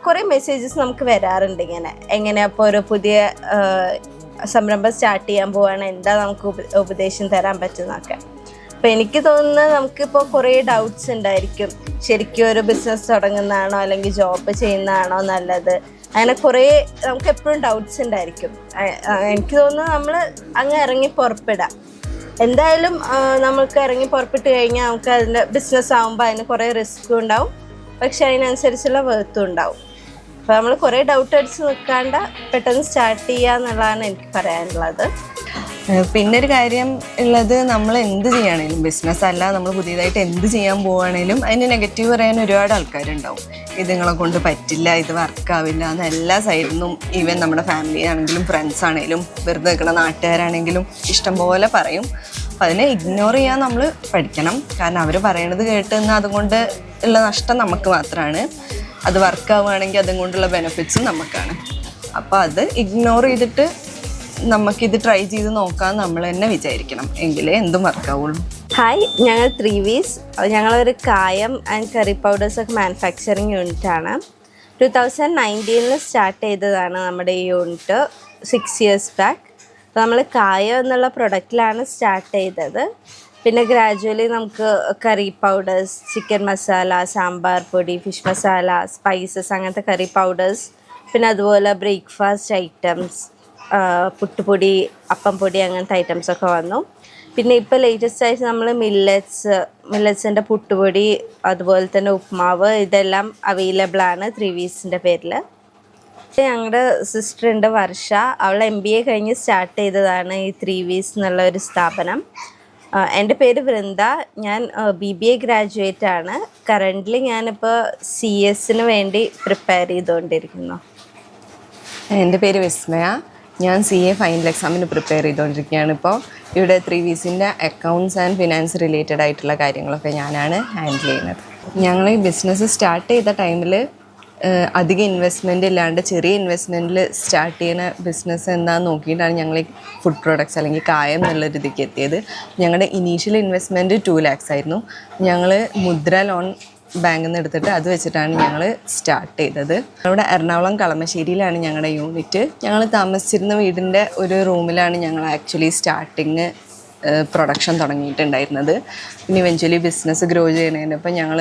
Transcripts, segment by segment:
കുറേ മെസ്സേജസ് നമുക്ക് വരാറുണ്ട് എങ്ങനെ അപ്പോൾ ഒരു പുതിയ സംരംഭം സ്റ്റാർട്ട് ചെയ്യാൻ പോവുകയാണ്, എന്താ നമുക്ക് ഉപദേശം തരാൻ പറ്റുന്നതൊക്കെ. അപ്പോൾ എനിക്ക് തോന്നുന്നത് നമുക്കിപ്പോൾ കുറേ ഡൗട്ട്സ് ഉണ്ടായിരിക്കും. ശരിക്കും ഒരു ബിസിനസ് തുടങ്ങുന്നതാണോ അല്ലെങ്കിൽ ജോബ് ചെയ്യുന്നതാണോ നല്ലത്, അങ്ങനെ കുറേ നമുക്ക് എപ്പോഴും ഡൗട്ട്സ് ഉണ്ടായിരിക്കും. എനിക്ക് തോന്നുന്നത് നമ്മൾ അങ്ങ് ഇറങ്ങി പുറപ്പെടാം. എന്തായാലും നമുക്ക് ഇറങ്ങി പുറപ്പെട്ട് കഴിഞ്ഞാൽ നമുക്ക് അതിൻ്റെ ബിസിനസ് ആകുമ്പോൾ അതിന് കുറേ റിസ്ക്കും ഉണ്ടാവും, പക്ഷെ അതിനനുസരിച്ചുള്ള വർത്തും ഉണ്ടാവും. അപ്പോൾ നമ്മൾ കുറേ ഡൗട്ട് അടിച്ച് നിൽക്കാണ്ട് പെട്ടെന്ന് സ്റ്റാർട്ട് ചെയ്യുക എന്നുള്ളതാണ് എനിക്ക് പറയാനുള്ളത്. പിന്നെ ഒരു കാര്യം ഉള്ളത്, നമ്മൾ എന്ത് ചെയ്യുകയാണെങ്കിലും ബിസിനസ് അല്ല, നമ്മൾ പുതിയതായിട്ട് എന്ത് ചെയ്യാൻ പോവുകയാണെങ്കിലും അതിന് നെഗറ്റീവ് പറയാൻ ഒരുപാട് ആൾക്കാരുണ്ടാവും. ഇത് നിങ്ങളെ കൊണ്ട് പറ്റില്ല, ഇത് വർക്കാവില്ല എന്ന് എല്ലാ സൈഡിൽ നിന്നും. ഈവൻ നമ്മുടെ ഫാമിലി ആണെങ്കിലും ഫ്രണ്ട്സ് ആണെങ്കിലും വെറുതെ നിൽക്കുന്ന നാട്ടുകാരാണെങ്കിലും ഇഷ്ടംപോലെ പറയും. അപ്പം അതിനെ ഇഗ്നോർ ചെയ്യാൻ നമ്മൾ പഠിക്കണം. കാരണം അവർ പറയണത് കേട്ട് എന്നാൽ അതുകൊണ്ട് ഉള്ള നഷ്ടം നമുക്ക് മാത്രമാണ്. അത് വർക്കാവുകയാണെങ്കിൽ അതും കൊണ്ടുള്ള ബെനിഫിറ്റ്സും നമുക്കാണ്. അപ്പോൾ അത് ഇഗ്നോർ ചെയ്തിട്ട് നമുക്കിത് ട്രൈ ചെയ്ത് നോക്കാൻ നമ്മൾ തന്നെ വിചാരിക്കണം, എങ്കിലേ എന്തും വർക്കാവുള്ളൂ. ഹായ്, ഞങ്ങൾ 3V's. ഞങ്ങളൊരു കായം ആൻഡ് കറി പൗഡേഴ്സ് ഒക്കെ മാനുഫാക്ചറിങ് യൂണിറ്റാണ്. 2019 സ്റ്റാർട്ട് ചെയ്തതാണ് നമ്മുടെ ഈ യൂണിറ്റ്, 6 years ബാക്ക്. അപ്പോൾ നമ്മൾ കായം എന്നുള്ള പ്രൊഡക്റ്റിലാണ് സ്റ്റാർട്ട് ചെയ്തത്. പിന്നെ ഗ്രാജുവലി നമുക്ക് കറി പൗഡേഴ്സ്, ചിക്കൻ മസാല, സാമ്പാർ പൊടി, ഫിഷ് മസാല, സ്പൈസസ്, അങ്ങനത്തെ കറി പൗഡേഴ്സ്, പിന്നെ അതുപോലെ ബ്രേക്ക്ഫാസ്റ്റ് ഐറ്റംസ്, പുട്ടുപൊടി, അപ്പം പൊടി, അങ്ങനത്തെ ഐറ്റംസൊക്കെ വന്നു. പിന്നെ ഇപ്പോൾ ലേറ്റസ്റ്റ് ആയിട്ട് നമ്മൾ മില്ലറ്റ്സിൻ്റെ പുട്ടുപൊടി, അതുപോലെ തന്നെ ഉപ്മാവ്, ഇതെല്ലാം അവൈലബിൾ ആണ് 3V'സിൻ്റെ പേരിൽ. ഞങ്ങളുടെ സിസ്റ്റർ ഉണ്ട് വർഷ, അവൾ MBA കഴിഞ്ഞ് സ്റ്റാർട്ട് ചെയ്തതാണ് ഈ 3V's എന്നുള്ള ഒരു സ്ഥാപനം. എൻ്റെ പേര് വൃന്ദ, ഞാൻ BBA ഗ്രാജുവേറ്റ് ആണ്. കറൻ്റ്ലി ഞാനിപ്പോൾ CS വേണ്ടി പ്രിപ്പയർ ചെയ്തുകൊണ്ടിരിക്കുന്നു. എൻ്റെ പേര് വിസ്മയ, ഞാൻ CA ഫൈനൽ എക്സാമിന് പ്രിപ്പയർ ചെയ്തുകൊണ്ടിരിക്കുകയാണ്. ഇപ്പോൾ ഇവിടെ 3V'സിൻ്റെ അക്കൗണ്ട്സ് ആൻഡ് ഫിനാൻസ് റിലേറ്റഡ് ആയിട്ടുള്ള കാര്യങ്ങളൊക്കെ ഞാനാണ് ഹാൻഡിൽ ചെയ്യുന്നത്. ഞങ്ങൾ ഈ ബിസിനസ് സ്റ്റാർട്ട് ചെയ്ത ടൈമിൽ അധികം ഇൻവെസ്റ്റ്മെൻ്റ് ഇല്ലാണ്ട് ചെറിയ ഇൻവെസ്റ്റ്മെൻറ്റിൽ സ്റ്റാർട്ട് ചെയ്യുന്ന ബിസിനസ് എന്താണെന്ന് നോക്കിയിട്ടാണ് ഞങ്ങൾ ഈ ഫുഡ് പ്രോഡക്ട്സ് അല്ലെങ്കിൽ കായം എന്നുള്ള രീതിക്ക് എത്തിയത്. ഞങ്ങളുടെ ഇനീഷ്യൽ ഇൻവെസ്റ്റ്മെൻറ്റ് 2 lakhs ആയിരുന്നു. ഞങ്ങൾ മുദ്ര ലോൺ ബാങ്കിൽ നിന്ന് എടുത്തിട്ട് അത് വെച്ചിട്ടാണ് ഞങ്ങൾ സ്റ്റാർട്ട് ചെയ്തത്. അവിടെ എറണാകുളം കളമശ്ശേരിയിലാണ് ഞങ്ങളുടെ യൂണിറ്റ്. ഞങ്ങൾ താമസിച്ചിരുന്ന വീടിൻ്റെ ഒരു റൂമിലാണ് ഞങ്ങൾ ആക്ച്വലി സ്റ്റാർട്ടിങ് പ്രൊഡക്ഷൻ തുടങ്ങിയിട്ടുണ്ടായിരുന്നത്. പിന്നെ ഇവഞ്ച്വലി ബിസിനസ് ഗ്രോ ചെയ്യുന്നതിനപ്പം ഞങ്ങൾ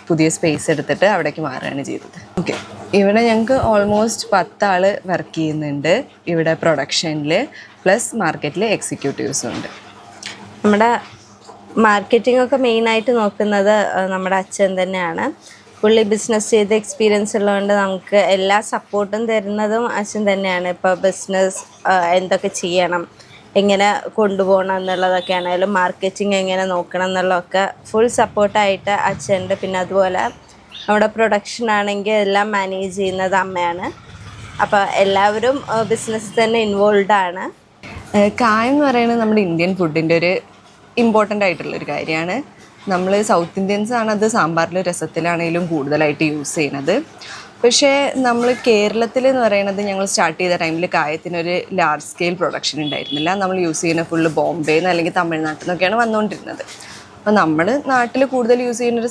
പുതിയ സ്പേസ് എടുത്തിട്ട് അവിടേക്ക് മാറുകയാണ് ചെയ്തത്. ഓക്കെ, ഇവിടെ ഞങ്ങൾക്ക് ഓൾമോസ്റ്റ് 10 ആൾ വർക്ക് ചെയ്യുന്നുണ്ട് ഇവിടെ പ്രൊഡക്ഷനിൽ, പ്ലസ് മാർക്കറ്റിൽ എക്സിക്യൂട്ടീവ്സും ഉണ്ട്. നമ്മുടെ മാർക്കറ്റിംഗ് ഒക്കെ മെയിനായിട്ട് നോക്കുന്നത് നമ്മുടെ അച്ഛൻ തന്നെയാണ്. പുള്ളി ബിസിനസ് ചെയ്ത് എക്സ്പീരിയൻസ് ഉള്ളതുകൊണ്ട് നമുക്ക് എല്ലാ സപ്പോർട്ടും തരുന്നതും അച്ഛൻ തന്നെയാണ്. ഇപ്പോൾ ബിസിനസ് എന്തൊക്കെ ചെയ്യണം, എങ്ങനെ കൊണ്ടുപോകണം എന്നുള്ളതൊക്കെ ആണെങ്കിലും, മാർക്കറ്റിംഗ് എങ്ങനെ നോക്കണം എന്നുള്ളതൊക്കെ ഫുൾ സപ്പോർട്ടായിട്ട് അച്ഛനുണ്ട്. പിന്നെ അതുപോലെ നമ്മുടെ പ്രൊഡക്ഷൻ ആണെങ്കിൽ എല്ലാം മാനേജ് ചെയ്യുന്നത് അമ്മയാണ്. അപ്പോൾ എല്ലാവരും ബിസിനസ്സിൽ തന്നെ ഇൻവോൾവ് ആണ്. കായം എന്ന് പറയുന്നത് നമ്മുടെ ഇന്ത്യൻ ഫുഡിൻ്റെ ഒരു ഇമ്പോർട്ടൻ്റ് ആയിട്ടുള്ളൊരു കാര്യമാണ്. നമ്മൾ സൗത്ത് ഇന്ത്യൻസ് ആണ് അത് സാമ്പാറിലും രസത്തിലാണെങ്കിലും കൂടുതലായിട്ട് യൂസ് ചെയ്യുന്നത്. പക്ഷേ നമ്മൾ കേരളത്തിൽ എന്ന് പറയുന്നത് ഞങ്ങൾ സ്റ്റാർട്ട് ചെയ്ത ടൈമിൽ കായത്തിനൊരു ലാർജ് സ്കെയിൽ പ്രൊഡക്ഷൻ ഉണ്ടായിരുന്നില്ല. നമ്മൾ യൂസ് ചെയ്യുന്ന ഫുള്ള് ബോംബെയിൽ നിന്ന് അല്ലെങ്കിൽ തമിഴ്നാട്ടിൽ നിന്നൊക്കെയാണ് വന്നുകൊണ്ടിരുന്നത്. അപ്പോൾ നമ്മൾ നാട്ടിൽ കൂടുതൽ യൂസ് ചെയ്യുന്നൊരു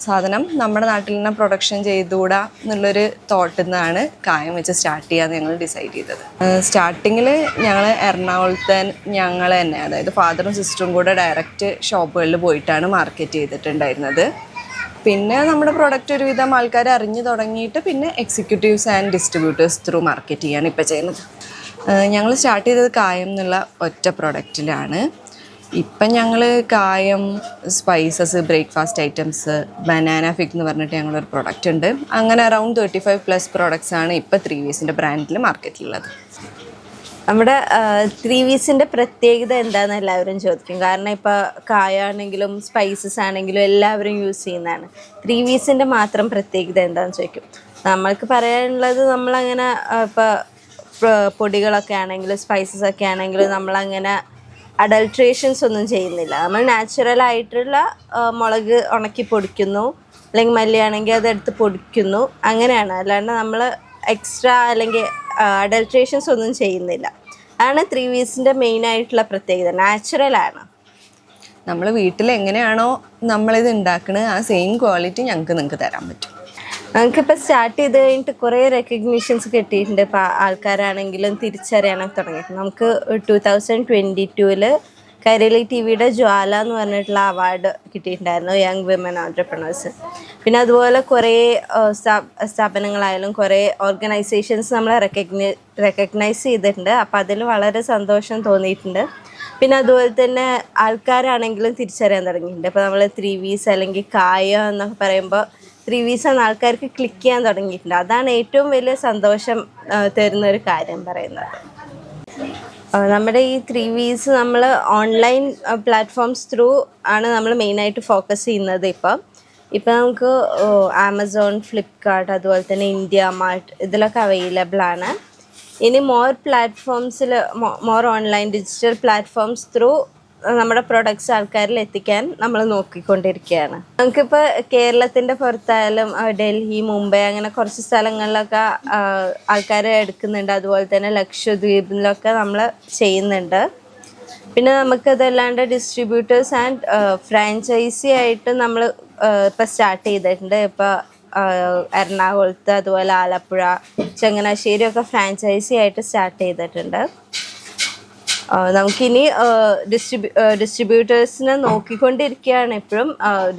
സാധനം നമ്മുടെ നാട്ടിൽ നിന്ന് പ്രൊഡക്ഷൻ ചെയ്തുകൂടാ എന്നുള്ളൊരു തോട്ടിൽ നിന്നാണ് കായം വെച്ച് സ്റ്റാർട്ട് ചെയ്യാമെന്ന് ഞങ്ങൾ ഡിസൈഡ് ചെയ്തത്. സ്റ്റാർട്ടിങ്ങിൽ ഞങ്ങൾ എറണാകുളത്ത് ഞങ്ങൾ തന്നെ, അതായത് ഫാദറും സിസ്റ്ററും കൂടെ ഡയറക്റ്റ് ഷോപ്പുകളിൽ പോയിട്ടാണ് മാർക്കറ്റ് ചെയ്തിട്ടുണ്ടായിരുന്നത്. പിന്നെ നമ്മുടെ പ്രൊഡക്റ്റ് ഒരുവിധം ആൾക്കാർ അറിഞ്ഞു തുടങ്ങിയിട്ട് പിന്നെ executives and distributors through market ചെയ്യാണ് ഇപ്പോൾ ചെയ്യുന്നത്. ഞങ്ങൾ സ്റ്റാർട്ട് ചെയ്തത് കായം എന്നുള്ള ഒറ്റ പ്രൊഡക്റ്റിലാണ്. ഇപ്പം ഞങ്ങൾ കായം, spices, breakfast items, banana fig എന്ന് പറഞ്ഞിട്ട് ഞങ്ങളൊരു പ്രൊഡക്റ്റ് ഉണ്ട്. അങ്ങനെ അറൗണ്ട് 35+ പ്രോഡക്ട്സാണ് ഇപ്പോൾ 3V'സിൻ്റെ ബ്രാൻഡിൽ മാർക്കറ്റിലുള്ളത്. നമ്മുടെ 3V'സിൻ്റെ പ്രത്യേകത എന്താണെന്ന് എല്ലാവരും ചോദിക്കും. കാരണം ഇപ്പോൾ കായാണെങ്കിലും സ്പൈസസ് ആണെങ്കിലും എല്ലാവരും യൂസ് ചെയ്യുന്നതാണ്. 3V'സിൻ്റെ മാത്രം പ്രത്യേകത എന്താണെന്ന് ചോദിക്കും. നമ്മൾക്ക് പറയാനുള്ളത്, നമ്മളങ്ങനെ ഇപ്പോൾ പൊടികളൊക്കെ ആണെങ്കിലും സ്പൈസസ് ഒക്കെ ആണെങ്കിലും നമ്മളങ്ങനെ അഡൾട്രേഷൻസ് ഒന്നും ചെയ്യുന്നില്ല. നമ്മൾ നാച്ചുറലായിട്ടുള്ള മുളക് ഉണക്കി പൊടിക്കുന്നു, അല്ലെങ്കിൽ മല്ലിയാണെങ്കിൽ അതെടുത്ത് പൊടിക്കുന്നു, അങ്ങനെയാണ്. അല്ലാണ്ട് നമ്മൾ എക്സ്ട്രാ അല്ലെങ്കിൽ അഡൾട്രേഷൻസ് ഒന്നും ചെയ്യുന്നില്ല. അതാണ് 3V'സിൻ്റെ മെയിനായിട്ടുള്ള പ്രത്യേകത, നാച്ചുറലാണ്. നമ്മൾ വീട്ടിൽ എങ്ങനെയാണോ നമ്മളിത് ഉണ്ടാക്കുന്നത് ആ സെയിം ക്വാളിറ്റി നിങ്ങൾക്ക് തരാൻ പറ്റും. നമുക്കിപ്പോൾ സ്റ്റാർട്ട് ചെയ്ത് കഴിഞ്ഞിട്ട് കുറേ റെക്കഗ്നീഷൻസ് കിട്ടിയിട്ടുണ്ട്. ഇപ്പോൾ ആൾക്കാരാണെങ്കിലും തിരിച്ചറിയാനൊക്കെ തുടങ്ങിയിട്ടുണ്ട്. നമുക്ക് 2022 കൈരളി ടി വിയുടെ ജ്വാല എന്ന് പറഞ്ഞിട്ടുള്ള അവാർഡ് കിട്ടിയിട്ടുണ്ടായിരുന്നു യങ് വിമൻ ഓൺട്രപ്രണേഴ്സ്. പിന്നെ അതുപോലെ കുറേ സ്ഥാപനങ്ങളായാലും കുറേ ഓർഗനൈസേഷൻസ് നമ്മളെ റെക്കഗ്നൈസ് ചെയ്തിട്ടുണ്ട്. അപ്പോൾ അതിൽ വളരെ സന്തോഷം തോന്നിയിട്ടുണ്ട്. പിന്നെ അതുപോലെ തന്നെ ആൾക്കാരാണെങ്കിലും തിരിച്ചറിയാൻ തുടങ്ങിയിട്ടുണ്ട്. ഇപ്പോൾ നമ്മൾ 3V's അല്ലെങ്കിൽ കായ എന്നൊക്കെ പറയുമ്പോൾ 3V's എന്ന ആൾക്കാർക്ക് ക്ലിക്ക് ചെയ്യാൻ തുടങ്ങിയിട്ടുണ്ട്. അതാണ് ഏറ്റവും വലിയ സന്തോഷം തരുന്നൊരു കാര്യം പറയുന്നത്. നമ്മുടെ ഈ 3V's നമ്മൾ ഓൺലൈൻ പ്ലാറ്റ്ഫോംസ് ത്രൂ ആണ് നമ്മൾ മെയിനായിട്ട് ഫോക്കസ് ചെയ്യുന്നത്. ഇപ്പം നമുക്ക് ആമസോൺ, ഫ്ലിപ്കാർട്ട്, അതുപോലെ തന്നെ ഇന്ത്യ മാർട്ട് ഇതിലൊക്കെ അവൈലബിൾ ആണ്. ഇനി more online digital platforms through നമ്മുടെ പ്രൊഡക്ട്സ് ആൾക്കാരിൽ എത്തിക്കാൻ നമ്മൾ നോക്കിക്കൊണ്ടിരിക്കുകയാണ്. നമുക്കിപ്പോൾ കേരളത്തിൻ്റെ പുറത്തായാലും ഡൽഹി, മുംബൈ അങ്ങനെ കുറച്ച് സ്ഥലങ്ങളിലൊക്കെ ആൾക്കാർ എടുക്കുന്നുണ്ട്. അതുപോലെ തന്നെ ലക്ഷദ്വീപിലൊക്കെ നമ്മൾ ചെയ്യുന്നുണ്ട്. പിന്നെ നമുക്കതല്ലാണ്ട് ഡിസ്ട്രിബ്യൂട്ടേഴ്സ് ആൻഡ് ഫ്രാഞ്ചൈസി ആയിട്ട് നമ്മൾ ഇപ്പോൾ സ്റ്റാർട്ട് ചെയ്തിട്ടുണ്ട്. ഇപ്പോൾ എറണാകുളത്ത്, അതുപോലെ ആലപ്പുഴ, ചങ്ങനാശ്ശേരി ഒക്കെ ഫ്രാഞ്ചൈസി ആയിട്ട് സ്റ്റാർട്ട് ചെയ്തിട്ടുണ്ട്. നമുക്കിനി ഡിസ്ട്രിബ്യൂട്ടേഴ്സിനെ നോക്കിക്കൊണ്ടിരിക്കുകയാണ്. ഇപ്പോഴും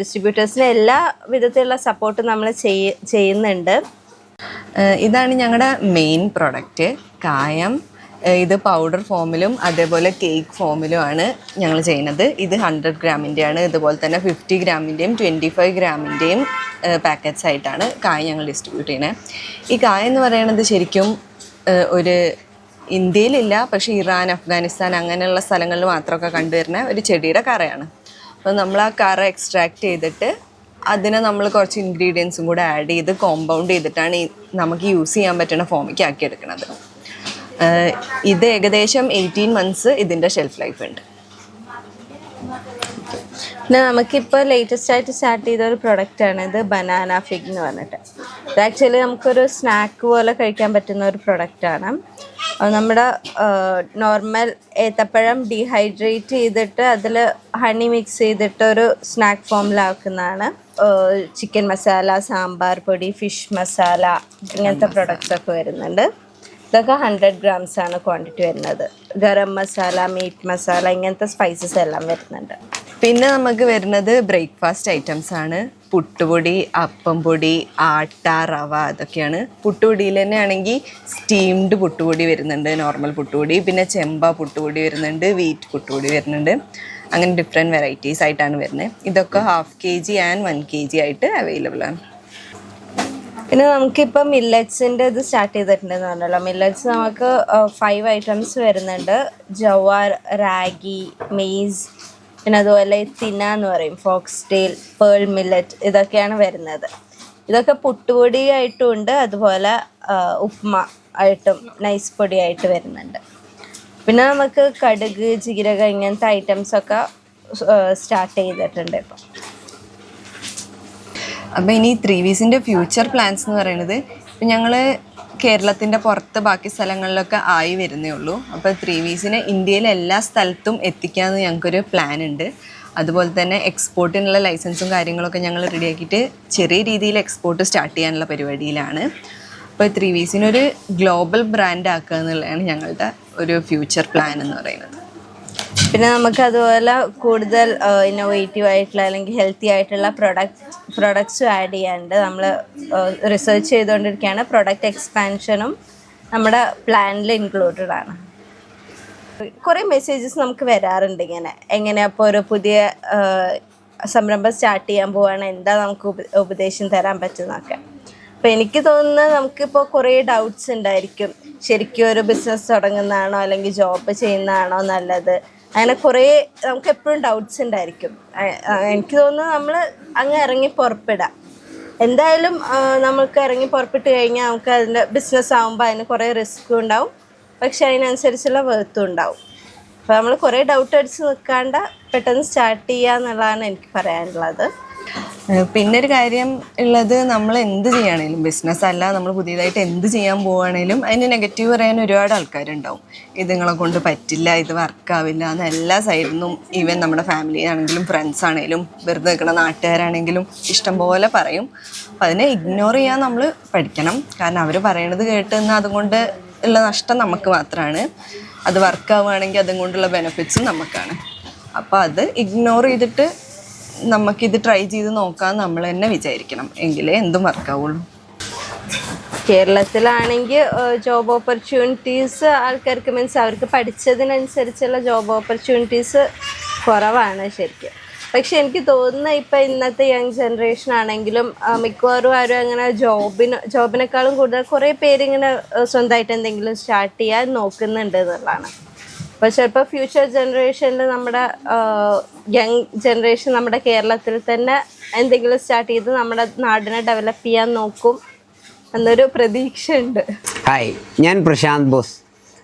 ഡിസ്ട്രിബ്യൂട്ടേഴ്സിന് എല്ലാ വിധത്തിലുള്ള സപ്പോർട്ടും നമ്മൾ ചെയ്യുന്നുണ്ട്. ഇതാണ് ഞങ്ങളുടെ മെയിൻ പ്രൊഡക്റ്റ് കായം. ഇത് പൗഡർ ഫോമിലും അതേപോലെ കേക്ക് ഫോമിലുമാണ് ഞങ്ങൾ ചെയ്യുന്നത്. ഇത് 100 ഗ്രാമിൻ്റെയാണ്. ഇതുപോലെ തന്നെ 50 ഗ്രാമിൻ്റെയും 25 ഗ്രാമിൻ്റെയും പാക്കറ്റ്സ് ആയിട്ടാണ് കായ ഞങ്ങൾ ഡിസ്ട്രിബ്യൂട്ട് ചെയ്യുന്നത്. ഈ കായ എന്ന് പറയുന്നത് ശരിക്കും ഒരു ഇന്ത്യയിലില്ല, പക്ഷേ ഇറാൻ, അഫ്ഗാനിസ്ഥാൻ അങ്ങനെയുള്ള സ്ഥലങ്ങളിൽ മാത്രമൊക്കെ കണ്ടുവരുന്ന ഒരു ചെടിയുടെ കറയാണ്. അപ്പോൾ നമ്മൾ ആ കറ എക്സ്ട്രാക്ട് ചെയ്തിട്ട് അതിനെ നമ്മൾ കുറച്ച് ഇൻഗ്രീഡിയൻസും കൂടെ ആഡ് ചെയ്ത് കോമ്പൗണ്ട് ചെയ്തിട്ടാണ് നമുക്ക് യൂസ് ചെയ്യാൻ പറ്റുന്ന ഫോമിക്ക് ആക്കിയെടുക്കുന്നത്. ഇത് ഏകദേശം 18 months ഇതിൻ്റെ ഷെൽഫ് ലൈഫ് ഉണ്ട്. പിന്നെ നമുക്കിപ്പോൾ ലേറ്റസ്റ്റ് ആയിട്ട് സ്റ്റാർട്ട് ചെയ്ത ഒരു പ്രൊഡക്റ്റാണ് ഇത്, ബനാന ഫിഗ് എന്ന് പറഞ്ഞിട്ട്. ഇത് ആക്ച്വലി നമുക്കൊരു സ്നാക്ക് പോലെ കഴിക്കാൻ പറ്റുന്ന ഒരു പ്രൊഡക്റ്റാണ്. നമ്മുടെ നോർമൽ ഏത്തപ്പഴം ഡീഹൈഡ്രേറ്റ് ചെയ്തിട്ട് അതിൽ ഹണി മിക്സ് ചെയ്തിട്ട് ഒരു സ്നാക്ക് ഫോമിലാക്കുന്നതാണ്. ചിക്കൻ മസാല, സാമ്പാർ പൊടി, ഫിഷ് മസാല ഇങ്ങനത്തെ പ്രൊഡക്ട്സൊക്കെ വരുന്നുണ്ട്. ഇതൊക്കെ 100 grams ആണ് ക്വാണ്ടിറ്റി വരുന്നത്. ഗരം മസാല, മീറ്റ് മസാല ഇങ്ങനത്തെ സ്പൈസസ് എല്ലാം വരുന്നുണ്ട്. പിന്നെ നമുക്ക് വരുന്നത് ബ്രേക്ക്ഫാസ്റ്റ് ഐറ്റംസ് ആണ്. പുട്ടുപൊടി, അപ്പം പൊടി, ആട്ട, റവ അതൊക്കെയാണ്. പുട്ടുപൊടിയിൽ തന്നെ ആണെങ്കിൽ സ്റ്റീംഡ് പുട്ടുപൊടി വരുന്നുണ്ട്, നോർമൽ പുട്ടുപൊടി, പിന്നെ ചെമ്പ പുട്ടുപൊടി വരുന്നുണ്ട്, വീറ്റ് പുട്ടുപൊടി വരുന്നുണ്ട്. അങ്ങനെ ഡിഫറെൻറ്റ് വെറൈറ്റീസ് ആയിട്ടാണ് വരുന്നത്. ഇതൊക്കെ 1/2 kg ആൻഡ് 1 kg ആയിട്ട് അവൈലബിൾ ആണ്. പിന്നെ നമുക്കിപ്പോൾ മില്ലറ്റ്സിൻ്റെ ഇത് സ്റ്റാർട്ട് ചെയ്തിട്ടുണ്ടെന്ന് പറഞ്ഞല്ലോ. മില്ലറ്റ്സ് നമുക്ക് 5 items വരുന്നുണ്ട്. ജവാർ, റാഗി, മെയ്സ്, പിന്നെ അതുപോലെ തിന എന്ന് പറയും, ഫോക്സ് ടെയിൽ, പേൾ മില്ലറ്റ് ഇതൊക്കെയാണ് വരുന്നത്. ഇതൊക്കെ പുട്ടുപൊടി ആയിട്ടും ഉണ്ട്, അതുപോലെ ഉപ്മ ആയിട്ടും നൈസ് പൊടിയായിട്ട് വരുന്നുണ്ട്. പിന്നെ നമുക്ക് കടുക്, ജീരകം ഇങ്ങനത്തെ ഐറ്റംസൊക്കെ സ്റ്റാർട്ട് ചെയ്തിട്ടുണ്ട് ഇപ്പം. അപ്പോൾ ഇനി 3V's ഫ്യൂച്ചർ പ്ലാൻസ് എന്ന് പറയുന്നത്, ഇപ്പം ഞങ്ങൾ കേരളത്തിൻ്റെ പുറത്ത് ബാക്കി സ്ഥലങ്ങളിലൊക്കെ ആയി വരുന്നേ ഉള്ളൂ. അപ്പോൾ 3V's ഇന്ത്യയിലെ എല്ലാ സ്ഥലത്തും എത്തിക്കാമെന്ന് ഞങ്ങൾക്കൊരു പ്ലാൻ ഉണ്ട്. അതുപോലെ തന്നെ എക്സ്പോർട്ടിനുള്ള ലൈസൻസും കാര്യങ്ങളൊക്കെ ഞങ്ങൾ റെഡിയാക്കിയിട്ട് ചെറിയ രീതിയിൽ എക്സ്പോർട്ട് സ്റ്റാർട്ട് ചെയ്യാനുള്ള പരിപാടിയിലാണ്. അപ്പോൾ 3V's ഒരു ഗ്ലോബൽ ബ്രാൻഡ് ആക്കുക എന്നുള്ളതാണ് ഞങ്ങളുടെ ഒരു ഫ്യൂച്ചർ പ്ലാൻ എന്ന് പറയുന്നത്. പിന്നെ നമുക്ക് അതുപോലെ കൂടുതൽ ഇന്നോവേറ്റീവ് ആയിട്ടുള്ള അല്ലെങ്കിൽ ഹെൽത്തി ആയിട്ടുള്ള പ്രൊഡക്ട്സും ആഡ് ചെയ്യാനുണ്ട്. നമ്മൾ റിസർച്ച് ചെയ്തുകൊണ്ടിരിക്കുകയാണ്. പ്രൊഡക്റ്റ് എക്സ്പാൻഷനും നമ്മുടെ പ്ലാനിൽ ഇൻക്ലൂഡഡ് ആണ്. കുറേ മെസ്സേജസ് നമുക്ക് വരാറുണ്ട് എങ്ങനെ അപ്പോൾ ഒരു പുതിയ സംരംഭം സ്റ്റാർട്ട് ചെയ്യാൻ പോവുകയാണ്, എന്താ നമുക്ക് ഉപദേശം തരാൻ പറ്റുന്നതൊക്കെ. അപ്പോൾ എനിക്ക് തോന്നുന്നത് നമുക്കിപ്പോൾ കുറേ ഡൗട്ട്സ് ഉണ്ടായിരിക്കും. ശരിക്കും ഒരു ബിസിനസ് തുടങ്ങുന്നതാണോ അല്ലെങ്കിൽ ജോബ് ചെയ്യുന്നതാണോ നല്ലത്, അങ്ങനെ കുറേ നമുക്ക് എപ്പോഴും ഡൗട്ട്സ് ഉണ്ടായിരിക്കും. എനിക്ക് തോന്നുന്നു നമ്മൾ അങ്ങ് ഇറങ്ങി പുറപ്പെടാം. എന്തായാലും നമുക്ക് ഇറങ്ങി പുറപ്പെട്ട് കഴിഞ്ഞാൽ നമുക്ക് അതിൻ്റെ ബിസിനസ് ആകുമ്പോൾ അതിന് കുറേ റിസ്ക്കും ഉണ്ടാവും, പക്ഷെ അതിനനുസരിച്ചുള്ള വർത്തും ഉണ്ടാവും. അപ്പോൾ നമ്മൾ കുറേ ഡൗട്ട് അടിച്ച് നിൽക്കാണ്ട് പെട്ടെന്ന് സ്റ്റാർട്ട് ചെയ്യുക എന്നുള്ളതാണ് എനിക്ക് പറയാനുള്ളത്. പിന്നെ ഒരു കാര്യം ഉള്ളത്, നമ്മൾ എന്ത് ചെയ്യുകയാണെങ്കിലും ബിസിനസ് അല്ല, നമ്മൾ പുതിയതായിട്ട് എന്ത് ചെയ്യാൻ പോവുകയാണെങ്കിലും അതിന് നെഗറ്റീവ് പറയാൻ ഒരുപാട് ആൾക്കാരുണ്ടാവും. ഇത് നിങ്ങളെ കൊണ്ട് പറ്റില്ല, ഇത് വർക്കാവില്ല എന്ന് എല്ലാ സൈഡിൽ നിന്നും. ഈവൻ നമ്മുടെ ഫാമിലി ആണെങ്കിലും ഫ്രണ്ട്സ് ആണെങ്കിലും വെറുതെ നിൽക്കുന്ന നാട്ടുകാരാണെങ്കിലും ഇഷ്ടംപോലെ പറയും. അപ്പം അതിനെ ഇഗ്നോർ ചെയ്യാൻ നമ്മൾ പഠിക്കണം. കാരണം അവർ പറയണത് കേട്ടെന്ന് അതുകൊണ്ട് ഉള്ള നഷ്ടം നമുക്ക് മാത്രമാണ്. അത് വർക്കാവുകയാണെങ്കിൽ അതും കൊണ്ടുള്ള ബെനിഫിറ്റ്സും നമുക്കാണ്. അപ്പോൾ അത് ഇഗ്നോർ ചെയ്തിട്ട് നമുക്കിത് ട്രൈ ചെയ്ത് നോക്കാൻ നമ്മൾ തന്നെ വിചാരിക്കണം, എങ്കിലേ എന്തും വർക്കാവുള്ളൂ. കേരളത്തിലാണെങ്കിൽ ജോബ് ഓപ്പർച്യൂണിറ്റീസ് ആൾക്കാർക്ക് മീൻസ് അവർക്ക് പഠിച്ചതിനനുസരിച്ചുള്ള ജോബ് ഓപ്പർച്യൂണിറ്റീസ് കുറവാണ് ശരിക്കും. പക്ഷെ എനിക്ക് തോന്നുന്ന ഇപ്പം ഇന്നത്തെ യങ് ജനറേഷൻ ആണെങ്കിലും മിക്കവാറും ആരും അങ്ങനെ ജോബിനേക്കാളും കൂടുതൽ കുറേ പേരിങ്ങനെ സ്വന്തമായിട്ട് എന്തെങ്കിലും സ്റ്റാർട്ട് ചെയ്യാൻ നോക്കുന്നുണ്ട് എന്നുള്ളതാണ്. അപ്പോൾ ചിലപ്പോൾ ഫ്യൂച്ചർ ജനറേഷനിൽ നമ്മുടെ യങ് ജനറേഷൻ നമ്മുടെ കേരളത്തിൽ തന്നെ എന്തെങ്കിലും സ്റ്റാർട്ട് ചെയ്ത് നമ്മുടെ നാടിനെ ഡെവലപ്പ് ചെയ്യാൻ നോക്കും എന്നൊരു പ്രതീക്ഷയുണ്ട്. ഹായ്, ഞാൻ പ്രശാന്ത് ബോസ്.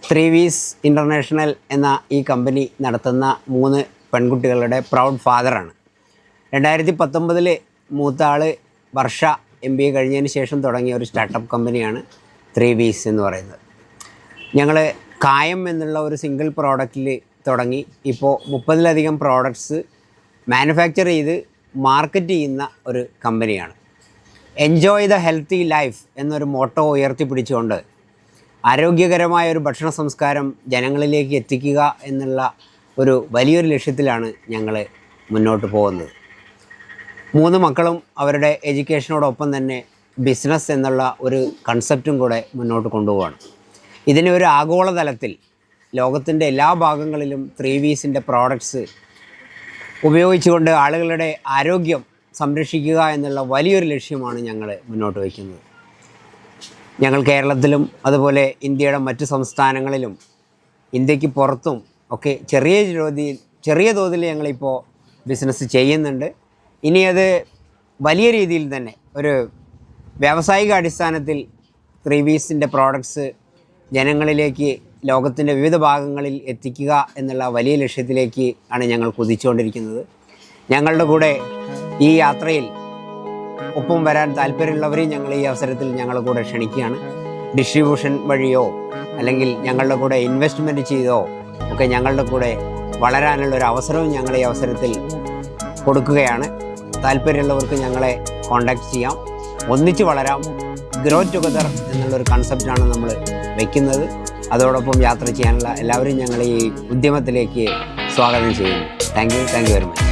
3V's ഇൻ്റർനാഷണൽ എന്ന ഈ കമ്പനി നടത്തുന്ന 3 പെൺകുട്ടികളുടെ പ്രൗഡ് ഫാദറാണ്. 2019 മൂത്ത ആൾ വർഷ MBA കഴിഞ്ഞതിന് ശേഷം തുടങ്ങിയ ഒരു സ്റ്റാർട്ടപ്പ് കമ്പനിയാണ് 3V's എന്ന് പറയുന്നത്. ഞങ്ങൾ കായം എന്നുള്ള ഒരു സിംഗിൾ പ്രോഡക്റ്റിൽ തുടങ്ങി ഇപ്പോൾ 30-ലധികം പ്രോഡക്ട്സ് മാനുഫാക്ചർ ചെയ്ത് മാർക്കറ്റ് ചെയ്യുന്ന ഒരു കമ്പനിയാണ്. എൻജോയ് ദ ഹെൽത്തി ലൈഫ് എന്നൊരു മോട്ടോ ഉയർത്തിപ്പിടിച്ചുകൊണ്ട് ആരോഗ്യകരമായ ഒരു ഭക്ഷണ സംസ്കാരം ജനങ്ങളിലേക്ക് എത്തിക്കുക എന്നുള്ള ഒരു വലിയൊരു ലക്ഷ്യത്തിലാണ് ഞങ്ങൾ മുന്നോട്ട് പോകുന്നത്. 3 മക്കളും അവരുടെ എഡ്യൂക്കേഷനോടൊപ്പം തന്നെ ബിസിനസ് എന്നുള്ള ഒരു കൺസെപ്റ്റും കൂടെ മുന്നോട്ട് കൊണ്ടുപോവാണ്. ഇതിനെ ഒരു ആഗോളതലത്തിൽ ലോകത്തിൻ്റെ എല്ലാ ഭാഗങ്ങളിലും 3V'സിൻ്റെ പ്രോഡക്ട്സ് ഉപയോഗിച്ചുകൊണ്ട് ആളുകളുടെ ആരോഗ്യം സംരക്ഷിക്കുക എന്നുള്ള വലിയൊരു ലക്ഷ്യമാണ് ഞങ്ങൾ മുന്നോട്ട് വയ്ക്കുന്നത്. ഞങ്ങൾ കേരളത്തിലും അതുപോലെ ഇന്ത്യയുടെ മറ്റ് സംസ്ഥാനങ്ങളിലും ഇന്ത്യക്ക് പുറത്തും ഒക്കെ ചെറിയ തോതിൽ ഞങ്ങളിപ്പോൾ ബിസിനസ് ചെയ്യുന്നുണ്ട്. ഇനി അത് വലിയ രീതിയിൽ തന്നെ ഒരു വ്യാവസായിക അടിസ്ഥാനത്തിൽ 3V'സിൻ്റെ പ്രോഡക്ട്സ് ജനങ്ങളിലേക്ക് ലോകത്തിൻ്റെ വിവിധ ഭാഗങ്ങളിൽ എത്തിക്കുക എന്നുള്ള വലിയ ലക്ഷ്യത്തിലേക്ക് ആണ് ഞങ്ങൾ കുതിച്ചുകൊണ്ടിരിക്കുന്നത്. ഞങ്ങളുടെ കൂടെ ഈ യാത്രയിൽ ഒപ്പം വരാൻ താല്പര്യമുള്ളവരെയും ഞങ്ങൾ ഈ അവസരത്തിൽ ഞങ്ങളുടെ കൂടെ ക്ഷണിക്കുകയാണ്. ഡിസ്ട്രിബ്യൂഷൻ വഴിയോ അല്ലെങ്കിൽ ഞങ്ങളുടെ കൂടെ ഇൻവെസ്റ്റ്മെൻറ്റ് ചെയ്തോ ഒക്കെ ഞങ്ങളുടെ കൂടെ വളരാനുള്ളൊരു അവസരവും ഞങ്ങൾ ഈ അവസരത്തിൽ കൊടുക്കുകയാണ്. താല്പര്യമുള്ളവർക്ക് ഞങ്ങളെ കോൺടാക്റ്റ് ചെയ്യാം. ഒന്നിച്ച് വളരാം, ഗ്രോ ടുഗദർ എന്നുള്ളൊരു കൺസെപ്റ്റാണ് നമ്മൾ വയ്ക്കുന്നത്. അതോടൊപ്പം യാത്ര ചെയ്യാനുള്ള എല്ലാവരും ഞങ്ങൾ ഈ ഉദ്യമത്തിലേക്ക് സ്വാഗതം ചെയ്യുന്നു. Thank you very much.